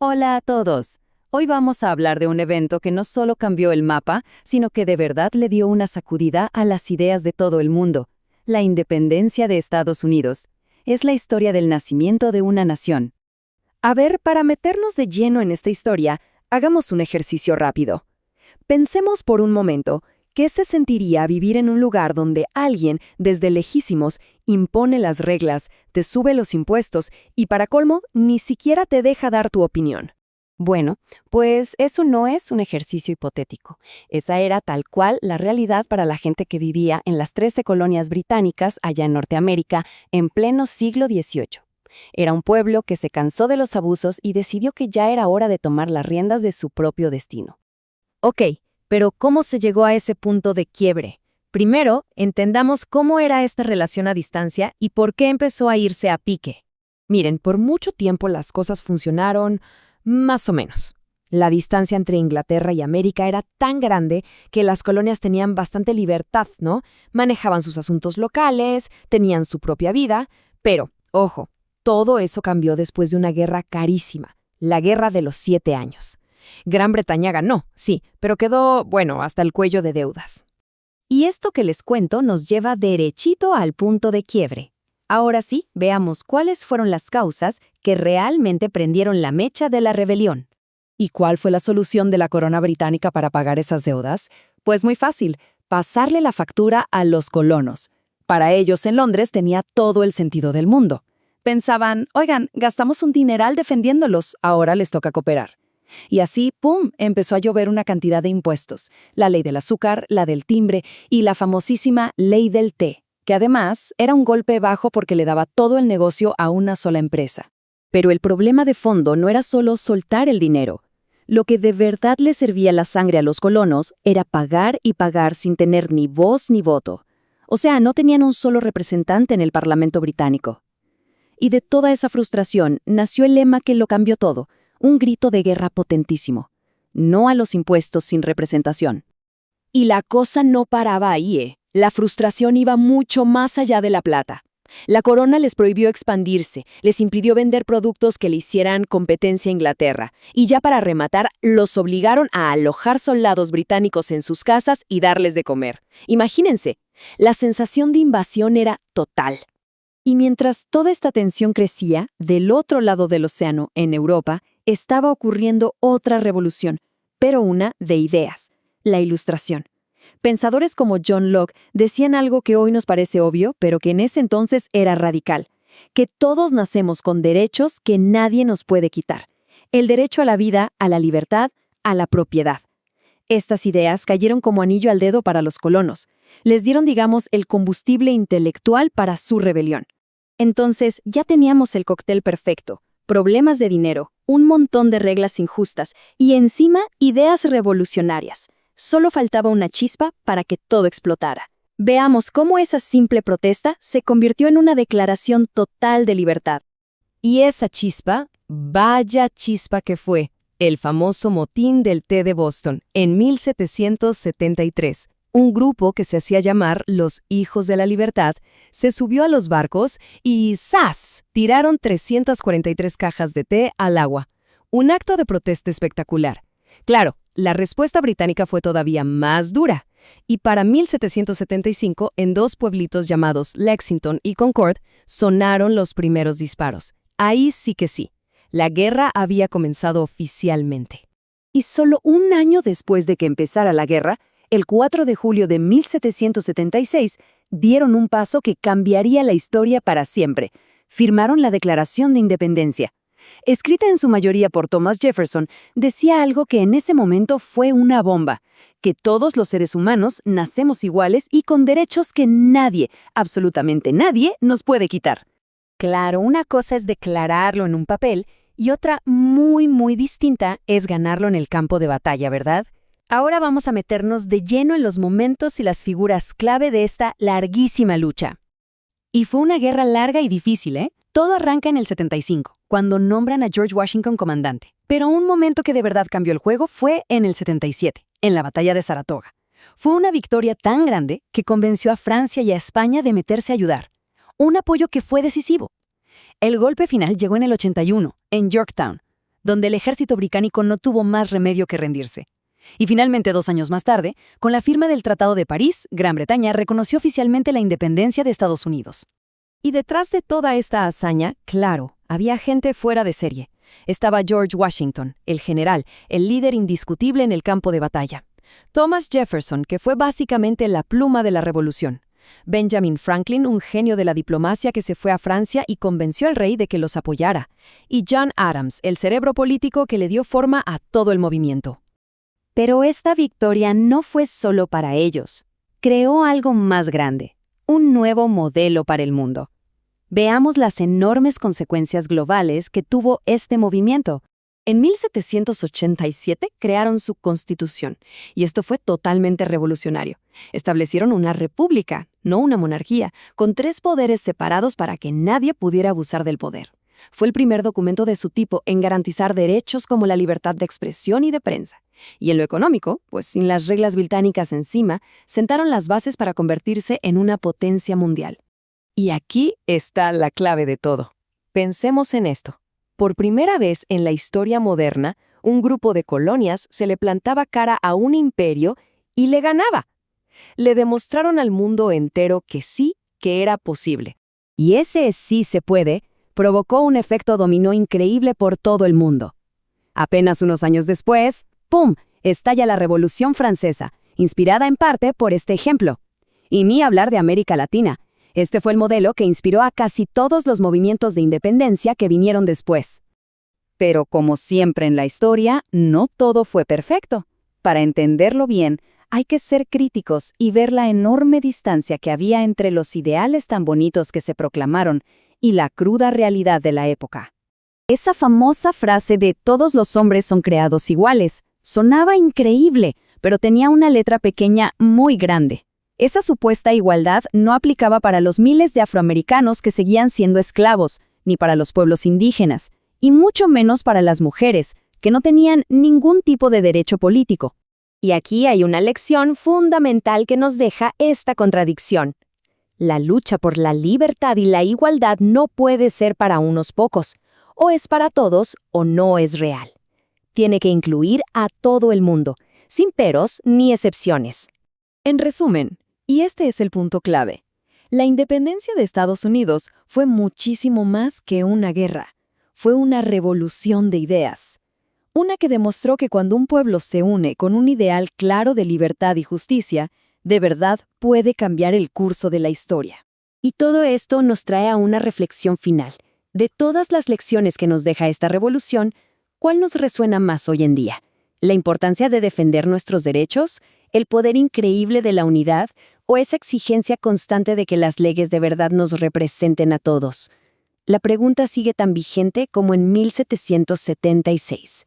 Hola a todos. Hoy vamos a hablar de un evento que no solo cambió el mapa, sino que de verdad le dio una sacudida a las ideas de todo el mundo. La independencia de Estados Unidos. Es la historia del nacimiento de una nación. A ver, para meternos de lleno en esta historia, hagamos un ejercicio rápido. Pensemos por un momento, ¿qué se sentiría vivir en un lugar donde alguien, desde lejísimos, impone las reglas, te sube los impuestos y, para colmo, ni siquiera te deja dar tu opinión? Bueno, pues eso no es un ejercicio hipotético. Esa era tal cual la realidad para la gente que vivía en las 13 colonias británicas allá en Norteamérica en pleno siglo XVIII. Era un pueblo que se cansó de los abusos y decidió que ya era hora de tomar las riendas de su propio destino. Ok, pero ¿cómo se llegó a ese punto de quiebre? Primero, entendamos cómo era esta relación a distancia y por qué empezó a irse a pique. Miren, por mucho tiempo las cosas funcionaron más o menos. La distancia entre Inglaterra y América era tan grande que las colonias tenían bastante libertad, ¿no? Manejaban sus asuntos locales, tenían su propia vida, pero, ojo, todo eso cambió después de una guerra carísima, la Guerra de los 7 años. Gran Bretaña ganó, sí, pero quedó, bueno, hasta el cuello de deudas. Y esto que les cuento nos lleva derechito al punto de quiebre. Ahora sí, veamos cuáles fueron las causas que realmente prendieron la mecha de la rebelión. ¿Y cuál fue la solución de la corona británica para pagar esas deudas? Pues muy fácil, pasarle la factura a los colonos. Para ellos en Londres tenía todo el sentido del mundo. Pensaban, oigan, gastamos un dineral defendiéndolos, ahora les toca cooperar. Y así, ¡pum!, empezó a llover una cantidad de impuestos, la ley del azúcar, la del timbre y la famosísima ley del té, que además era un golpe bajo porque le daba todo el negocio a una sola empresa. Pero el problema de fondo no era solo soltar el dinero. Lo que de verdad le servía la sangre a los colonos era pagar y pagar sin tener ni voz ni voto. O sea, no tenían un solo representante en el Parlamento británico. Y de toda esa frustración nació el lema que lo cambió todo, un grito de guerra potentísimo. No a los impuestos sin representación. Y la cosa no paraba ahí, La frustración iba mucho más allá de la plata. La corona les prohibió expandirse, les impidió vender productos que le hicieran competencia a Inglaterra, y ya para rematar, los obligaron a alojar soldados británicos en sus casas y darles de comer. Imagínense, la sensación de invasión era total. Y mientras toda esta tensión crecía, del otro lado del océano, en Europa, estaba ocurriendo otra revolución, pero una de ideas, la Ilustración. Pensadores como John Locke decían algo que hoy nos parece obvio, pero que en ese entonces era radical, que todos nacemos con derechos que nadie nos puede quitar. El derecho a la vida, a la libertad, a la propiedad. Estas ideas cayeron como anillo al dedo para los colonos. Les dieron, digamos, el combustible intelectual para su rebelión. Entonces ya teníamos el cóctel perfecto. Problemas de dinero, un montón de reglas injustas y encima ideas revolucionarias. Solo faltaba una chispa para que todo explotara. Veamos cómo esa simple protesta se convirtió en una declaración total de libertad. Y esa chispa, vaya chispa que fue, el famoso motín del té de Boston, en 1773. Un grupo que se hacía llamar los Hijos de la Libertad se subió a los barcos y ¡zas!, tiraron 343 cajas de té al agua. Un acto de protesta espectacular. Claro, la respuesta británica fue todavía más dura. Y para 1775, en dos pueblitos llamados Lexington y Concord, sonaron los primeros disparos. Ahí sí que sí. La guerra había comenzado oficialmente. Y solo un año después de que empezara la guerra, el 4 de julio de 1776, dieron un paso que cambiaría la historia para siempre. Firmaron la Declaración de Independencia. Escrita en su mayoría por Thomas Jefferson, decía algo que en ese momento fue una bomba, que todos los seres humanos nacemos iguales y con derechos que nadie, absolutamente nadie, nos puede quitar. Claro, una cosa es declararlo en un papel y otra muy distinta es ganarlo en el campo de batalla, ¿verdad? Ahora vamos a meternos de lleno en los momentos y las figuras clave de esta larguísima lucha. Y fue una guerra larga y difícil, ¿eh? Todo arranca en el 75, cuando nombran a George Washington comandante. Pero un momento que de verdad cambió el juego fue en el 77, en la batalla de Saratoga. Fue una victoria tan grande que convenció a Francia y a España de meterse a ayudar. Un apoyo que fue decisivo. El golpe final llegó en el 81, en Yorktown. donde el ejército británico no tuvo más remedio que rendirse. Y finalmente, 2 años más tarde, con la firma del Tratado de París, Gran Bretaña reconoció oficialmente la independencia de Estados Unidos. Y detrás de toda esta hazaña, claro, había gente fuera de serie. Estaba George Washington, el general, el líder indiscutible en el campo de batalla. Thomas Jefferson, que fue básicamente la pluma de la revolución. Benjamin Franklin, un genio de la diplomacia que se fue a Francia y convenció al rey de que los apoyara. Y John Adams, el cerebro político que le dio forma a todo el movimiento. Pero esta victoria no fue solo para ellos. Creó algo más grande, un nuevo modelo para el mundo. Veamos las enormes consecuencias globales que tuvo este movimiento. En 1787 crearon su constitución, y esto fue totalmente revolucionario. Establecieron una república, no una monarquía, con 3 poderes separados para que nadie pudiera abusar del poder. Fue el primer documento de su tipo en garantizar derechos como la libertad de expresión y de prensa. Y en lo económico, pues sin las reglas británicas encima, sentaron las bases para convertirse en una potencia mundial. Y aquí está la clave de todo. Pensemos en esto. Por primera vez en la historia moderna, un grupo de colonias se le plantaba cara a un imperio y le ganaba. Le demostraron al mundo entero que sí, que era posible. Y ese sí se puede provocó un efecto dominó increíble por todo el mundo. Apenas unos años después, ¡pum!, estalla la Revolución Francesa, inspirada en parte por este ejemplo. Y ni hablar de América Latina. Este fue el modelo que inspiró a casi todos los movimientos de independencia que vinieron después. Pero como siempre en la historia, no todo fue perfecto. Para entenderlo bien, hay que ser críticos y ver la enorme distancia que había entre los ideales tan bonitos que se proclamaron y la cruda realidad de la época. Esa famosa frase de todos los hombres son creados iguales sonaba increíble, pero tenía una letra pequeña muy grande. Esa supuesta igualdad no aplicaba para los miles de afroamericanos que seguían siendo esclavos, ni para los pueblos indígenas, y mucho menos para las mujeres, que no tenían ningún tipo de derecho político. Y aquí hay una lección fundamental que nos deja esta contradicción. La lucha por la libertad y la igualdad no puede ser para unos pocos. O es para todos o no es real. Tiene que incluir a todo el mundo, sin peros ni excepciones. En resumen, y este es el punto clave, la independencia de Estados Unidos fue muchísimo más que una guerra. Fue una revolución de ideas. Una que demostró que cuando un pueblo se une con un ideal claro de libertad y justicia, de verdad puede cambiar el curso de la historia. Y todo esto nos trae a una reflexión final. De todas las lecciones que nos deja esta revolución, ¿cuál nos resuena más hoy en día? ¿La importancia de defender nuestros derechos? ¿El poder increíble de la unidad? ¿O esa exigencia constante de que las leyes de verdad nos representen a todos? La pregunta sigue tan vigente como en 1776.